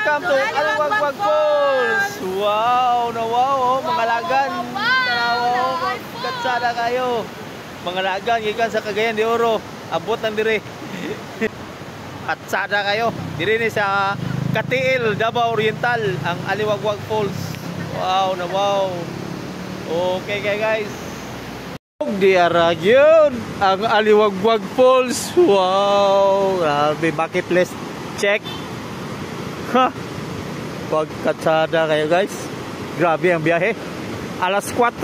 welcome to Aliwagwag Falls. Wow, na wow, oh, mga lagan. Wow, katsada kayo. Mga lagan, gikan sa Cagayan de Oro. Abot lang dire. Katsada kayo. Dire ni sa Katiil, Davao Oriental, ang Aliwagwag Falls. Wow, na wow. Okay, guys. Diara yun ang Aliwagwag Falls. Wow, grabe, bucket list check. Ha, pagkatsada kayo guys, grabe ang biyahe. Alas 4,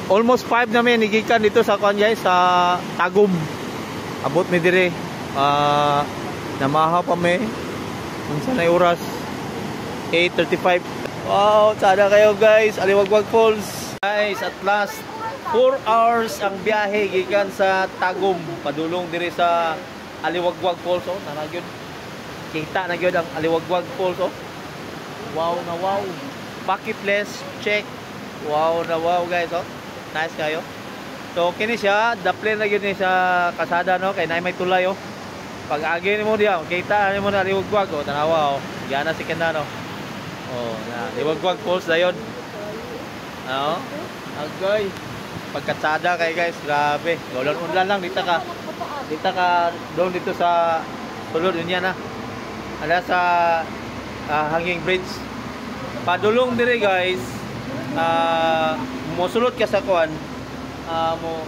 almost 5 namin igikan dito sa Kanyay, sa Tagum. Abot mi dire, namaha pa mi unsa na oras, 8:35. Wow, tsada kayo guys, Aliwagwag Falls guys. At last 4 hours ang biyahe gikan sa Tagum padulong diri sa Aliwagwag Falls. Oh, nanagyod. Kita na gyud ang Aliwagwag Falls. Oh. Wow na wow. Bucket list check. Wow na wow guys. Oh. Nice kayo. So kini siya, daplin na gyud ni sa kasada no kay nay may tulay oh. Pag agi nimo diha, kita nimo na Aliwagwag oh, tanawa oh. Yana si kenda no. Oh, na Aliwagwag Falls dayon. Oh. Okay. Pagkatsada kay guys, grabe. Ulan lang dito ka doon dito sa sulod niya na. Ala sa hanging bridge. Padulong dire guys. Mosulod ka sa kuan. Mo